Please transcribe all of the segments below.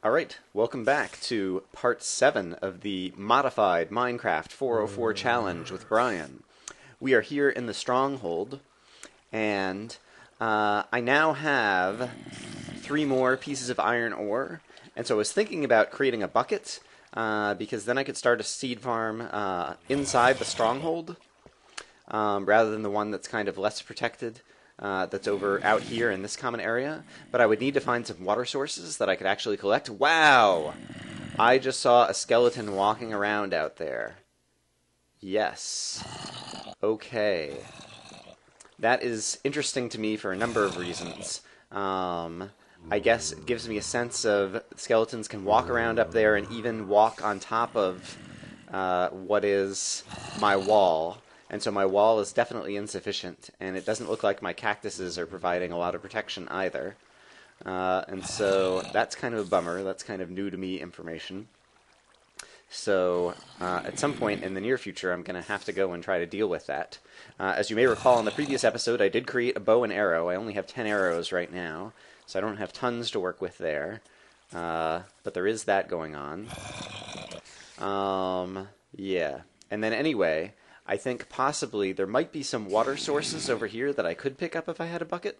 Alright, welcome back to Part 7 of the modified Minecraft 404 challenge with Brian. We are here in the Stronghold, and I now have 3 more pieces of iron ore, and so I was thinking about creating a bucket, because then I could start a seed farm inside the Stronghold, rather than the one that's kind of less protected. That's over out here in this common area, but I would need to find some water sources that I could actually collect. Wow! I just saw a skeleton walking around out there. Yes. Okay. That is interesting to me for a number of reasons. I guess it gives me a sense of skeletons can walk around up there and even walk on top of what is my wall. And so my wall is definitely insufficient, and it doesn't look like my cactuses are providing a lot of protection either. And so that's kind of a bummer. That's kind of new to me information. So at some point in the near future, I'm going to have to go and try to deal with that. As you may recall in the previous episode, I did create a bow and arrow. I only have 10 arrows right now, so I don't have tons to work with there. But there is that going on. Yeah. And then anyway, I think possibly there might be some water sources over here that I could pick up if I had a bucket.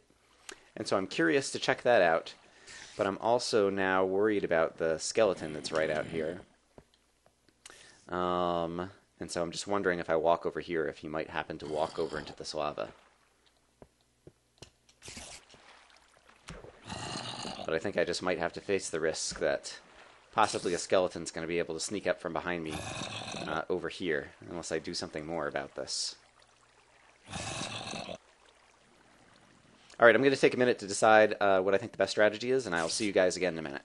And so I'm curious to check that out. But I'm also now worried about the skeleton that's right out here. And so I'm just wondering if I walk over here, if he might happen to walk over into this lava. But I think I just might have to face the risk that possibly a skeleton's going to be able to sneak up from behind me over here, unless I do something more about this. Alright, I'm going to take a minute to decide what I think the best strategy is, and I'll see you guys again in a minute.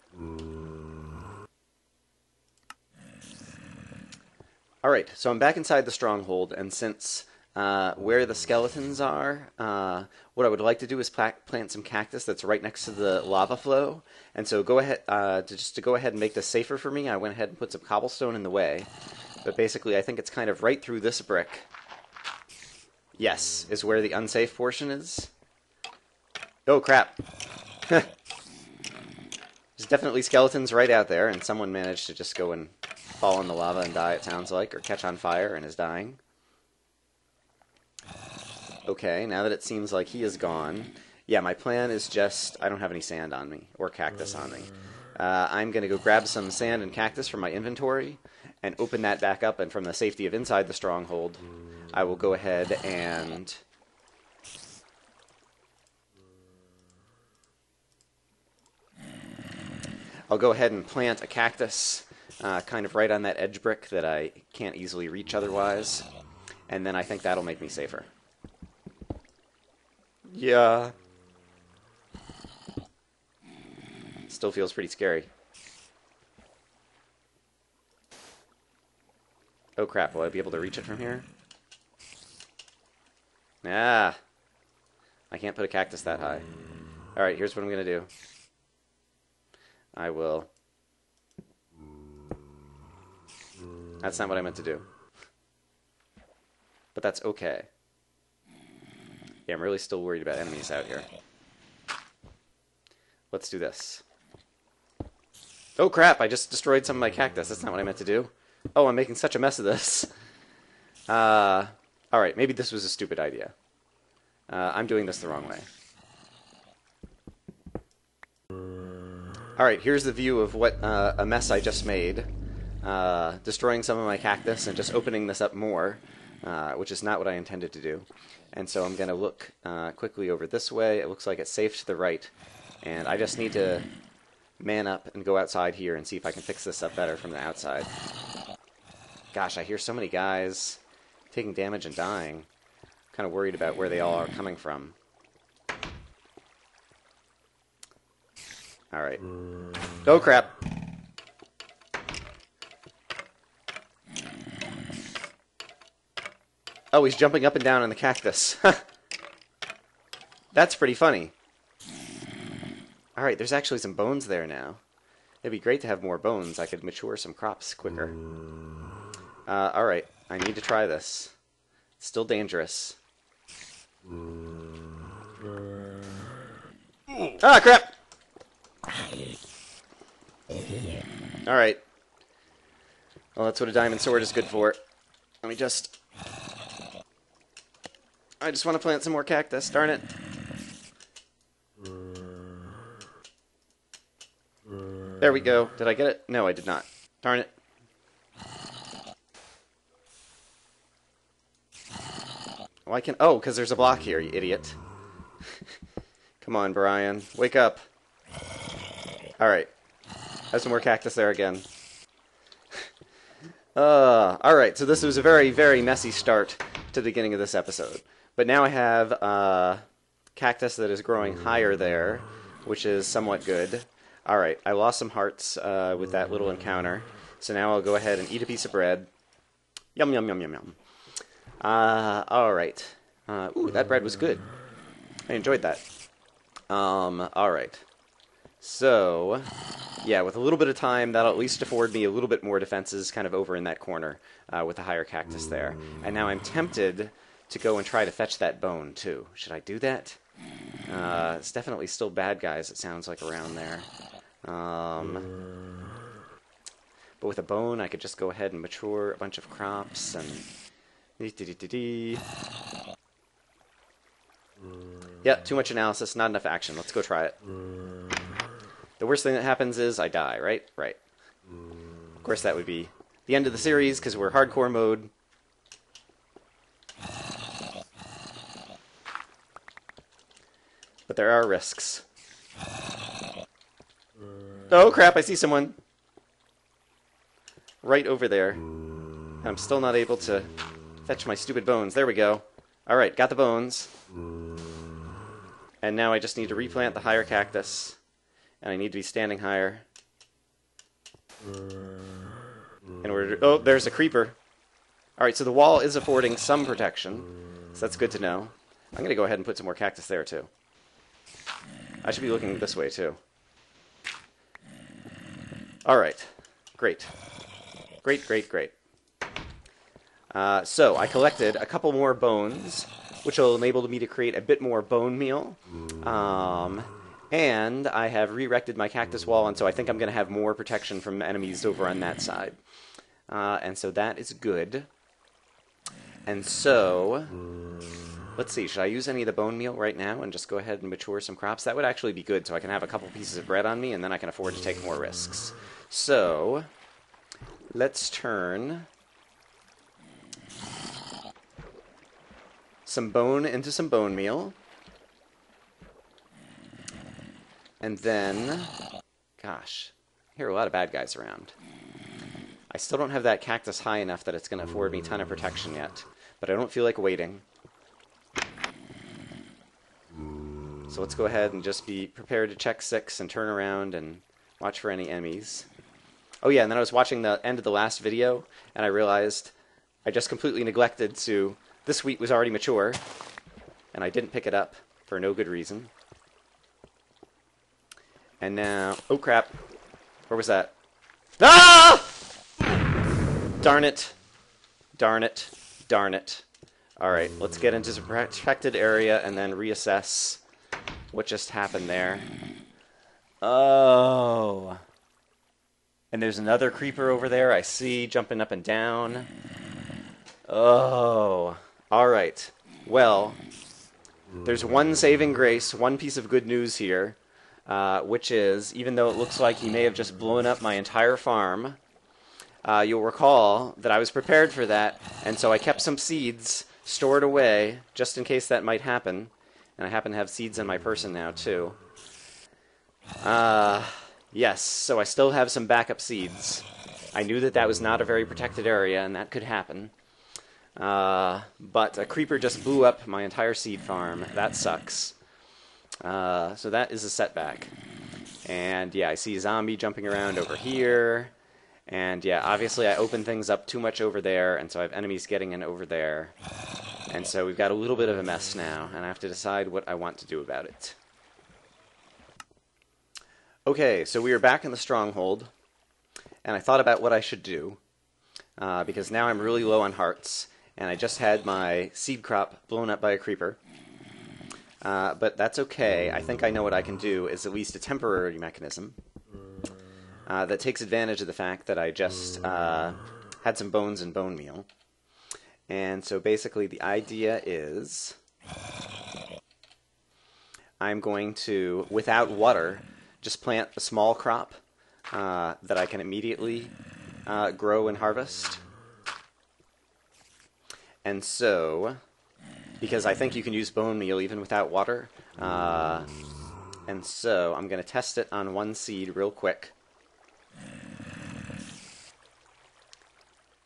Alright, so I'm back inside the Stronghold, and since where the skeletons are, what I would like to do is plant some cactus that's right next to the lava flow. And so go ahead, to go ahead and make this safer for me, I went ahead and put some cobblestone in the way. But basically, I think it's kind of right through this brick. Yes, is where the unsafe portion is. Oh, crap. There's definitely skeletons right out there, and someone managed to just go and fall in the lava and die, it sounds like, or catch on fire and is dying. Okay, now that it seems like he is gone, yeah, my plan is just, I don't have any sand on me, or cactus on me. I'm going to go grab some sand and cactus from my inventory, and open that back up, and from the safety of inside the Stronghold, I will go ahead and I'll go ahead and plant a cactus kind of right on that edge brick that I can't easily reach otherwise, and then I think that'll make me safer. Yeah. Still feels pretty scary. Oh crap, will I be able to reach it from here? Ah! I can't put a cactus that high. Alright, here's what I'm going to do. I will... That's not what I meant to do. But that's okay. Yeah, I'm really still worried about enemies out here. Let's do this. Oh crap, I just destroyed some of my cactus. That's not what I meant to do. Oh, I'm making such a mess of this. Alright, maybe this was a stupid idea. I'm doing this the wrong way. Alright, here's the view of what a mess I just made. Destroying some of my cactus and just opening this up more, which is not what I intended to do. And so I'm going to look quickly over this way. It looks like it's safe to the right. And I just need to man up and go outside here and see if I can fix this up better from the outside. Gosh, I hear so many guys taking damage and dying. I'm kind of worried about where they all are coming from. Alright. Oh crap! Oh, he's jumping up and down on the cactus. That's pretty funny. Alright, there's actually some bones there now. It'd be great to have more bones. I could mature some crops quicker. Alright, I need to try this. It's still dangerous. Ah, crap! Alright. Well, that's what a diamond sword is good for. Let me just... I just want to plant some more cactus, darn it. There we go. Did I get it? No, I did not. Darn it. Why can... Oh, because there's a block here, you idiot. Come on, Brian. Wake up. Alright. Have some more cactus there again. Alright, so this was a very, very messy start to the beginning of this episode. But now I have cactus that is growing higher there, which is somewhat good. Alright, I lost some hearts with that little encounter. So now I'll go ahead and eat a piece of bread. Yum, yum, yum, yum, yum. Alright. Ooh, that bread was good. I enjoyed that. Alright. So, yeah, with a little bit of time, that'll at least afford me a little bit more defenses kind of over in that corner with the higher cactus there. And now I'm tempted to go and try to fetch that bone, too. Should I do that? It's definitely still bad guys, it sounds like, around there. But with a bone, I could just go ahead and mature a bunch of crops and... Yeah, too much analysis, not enough action. Let's go try it. The worst thing that happens is I die, right? Right. Of course, that would be the end of the series, because we're hardcore mode. But there are risks. Oh, crap, I see someone. Right over there. I'm still not able to fetch my stupid bones. There we go. Alright, got the bones. And now I just need to replant the higher cactus. And I need to be standing higher. In order to... Oh, there's a creeper. Alright, so the wall is affording some protection. So that's good to know. I'm going to go ahead and put some more cactus there, too. I should be looking this way, too. Alright. Great. Great, great, great. So, I collected a couple more bones, which will enable me to create a bit more bone meal. And I have re-erected my cactus wall, and so I think I'm going to have more protection from enemies over on that side. And so that is good. And so... Let's see, should I use any of the bone meal right now and just go ahead and mature some crops? That would actually be good, so I can have a couple pieces of bread on me, and then I can afford to take more risks. So, let's turn some bone into some bone meal. And then, gosh, I hear a lot of bad guys around. I still don't have that cactus high enough that it's going to afford me a ton of protection yet, but I don't feel like waiting. So let's go ahead and just be prepared to check 6 and turn around and watch for any enemies. Oh yeah, and then I was watching the end of the last video, and I realized I just completely neglected to... This wheat was already mature, and I didn't pick it up for no good reason. And now... Oh crap. Where was that? Ah! Darn it. Darn it. Darn it. Alright, let's get into the protected area and then reassess what just happened there. Oh. And there's another creeper over there I see jumping up and down. Oh. Alright. Well, there's one saving grace, one piece of good news here, which is, even though it looks like he may have just blown up my entire farm, you'll recall that I was prepared for that, and so I kept some seeds stored away, just in case that might happen. And I happen to have seeds in my person now, too. Yes, so I still have some backup seeds. I knew that that was not a very protected area, and that could happen. But a creeper just blew up my entire seed farm. That sucks. So that is a setback. And yeah, I see a zombie jumping around over here. And yeah, obviously I opened things up too much over there, and so I have enemies getting in over there. And so we've got a little bit of a mess now, and I have to decide what I want to do about it. Okay, so we are back in the stronghold, and I thought about what I should do, because now I'm really low on hearts, and I just had my seed crop blown up by a creeper. But that's okay. I think I know what I can do is at least a temporary mechanism. that takes advantage of the fact that I just had some bones and bone meal. And so basically the idea is I'm going to, without water, just plant a small crop that I can immediately grow and harvest. And so, because I think you can use bone meal even without water, and so I'm going to test it on one seed real quick.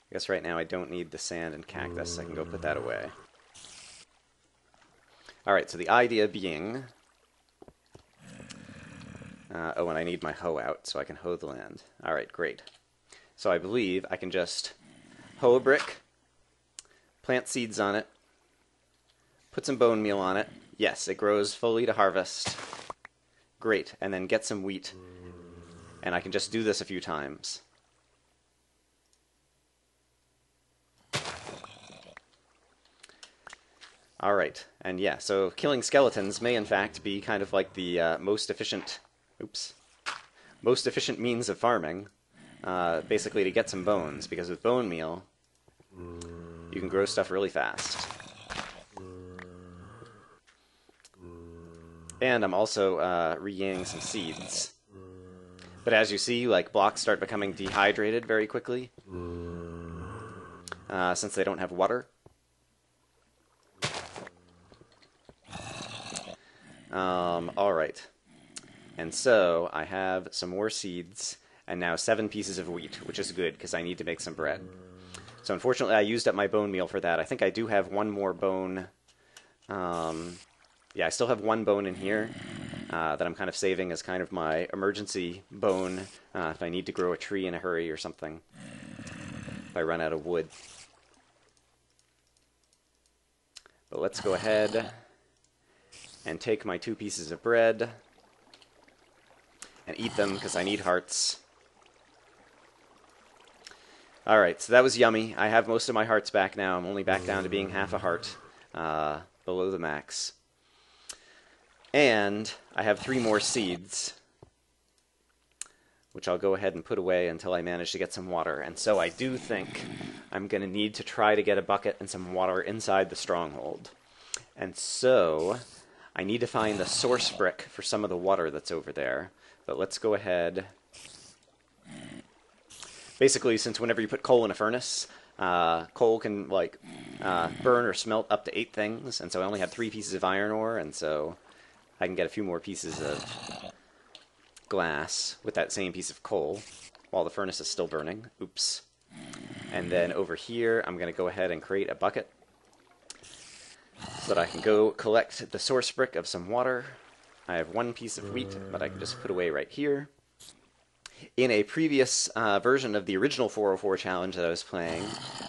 I guess right now I don't need the sand and cactus. I can go put that away. Alright, so the idea being... oh, and I need my hoe out so I can hoe the land. Alright, great. So I believe I can just hoe a brick, plant seeds on it, put some bone meal on it. Yes, it grows fully to harvest. Great. And then get some wheat. And I can just do this a few times. Alright, and yeah, so killing skeletons may in fact be kind of like the most efficient means of farming, basically to get some bones, because with bone meal, you can grow stuff really fast. And I'm also regaining some seeds. But as you see, like, blocks start becoming dehydrated very quickly, since they don't have water. Alright. And so, I have some more seeds, and now 7 pieces of wheat, which is good, because I need to make some bread. So unfortunately, I used up my bone meal for that. I think I do have one more bone. Yeah, I still have one bone in here that I'm kind of saving as kind of my emergency bone if I need to grow a tree in a hurry or something, if I run out of wood. But let's go ahead and take my 2 pieces of bread and eat them because I need hearts. Alright, so that was yummy. I have most of my hearts back now. I'm only back down to being half a heart below the max. And I have 3 more seeds, which I'll go ahead and put away until I manage to get some water. And so I do think I'm going to need to try to get a bucket and some water inside the stronghold. And so I need to find the source brick for some of the water that's over there. But let's go ahead. Basically, since whenever you put coal in a furnace, coal can like burn or smelt up to 8 things, and so I only had 3 pieces of iron ore, and so I can get a few more pieces of glass with that same piece of coal while the furnace is still burning. Oops. And then over here, I'm going to go ahead and create a bucket so that I can go collect the source brick of some water. I have 1 piece of wheat that I can just put away right here. In a previous version of the original 404 challenge that I was playing,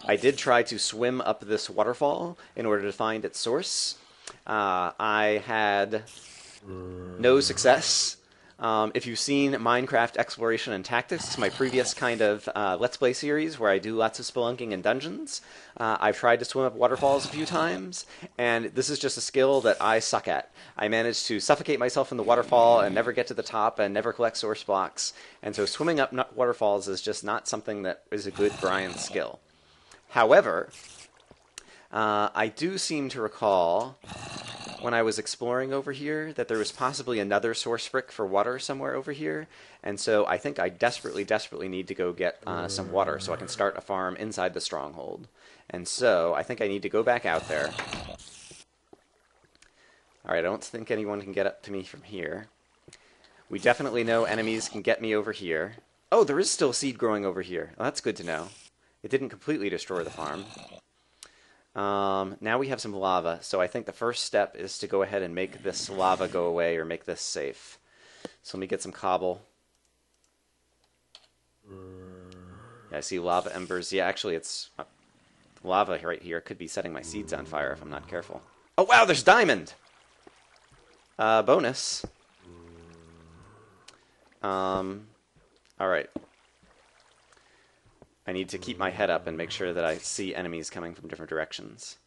I did try to swim up this waterfall in order to find its source. I had no success. If you've seen Minecraft Exploration and Tactics, my previous kind of Let's Play series where I do lots of spelunking and dungeons, I've tried to swim up waterfalls a few times, and this is just a skill that I suck at. I managed to suffocate myself in the waterfall and never get to the top and never collect source blocks, and so swimming up waterfalls is just not something that is a good Brian skill. However, I do seem to recall when I was exploring over here that there was possibly another source brick for water somewhere over here, and so I think I desperately need to go get some water so I can start a farm inside the stronghold. And so I think I need to go back out there. Alright, I don't think anyone can get up to me from here. We definitely know enemies can get me over here. Oh, there is still seed growing over here. Well, that's good to know. It didn't completely destroy the farm. Now we have some lava, so I think the first step is to go ahead and make this lava go away or make this safe. So let me get some cobble. Yeah, I see lava embers. Yeah, actually it's lava right here. Could be setting my seeds on fire if I'm not careful. Oh wow, there's diamond! Bonus. Alright. I need to keep my head up and make sure that I see enemies coming from different directions.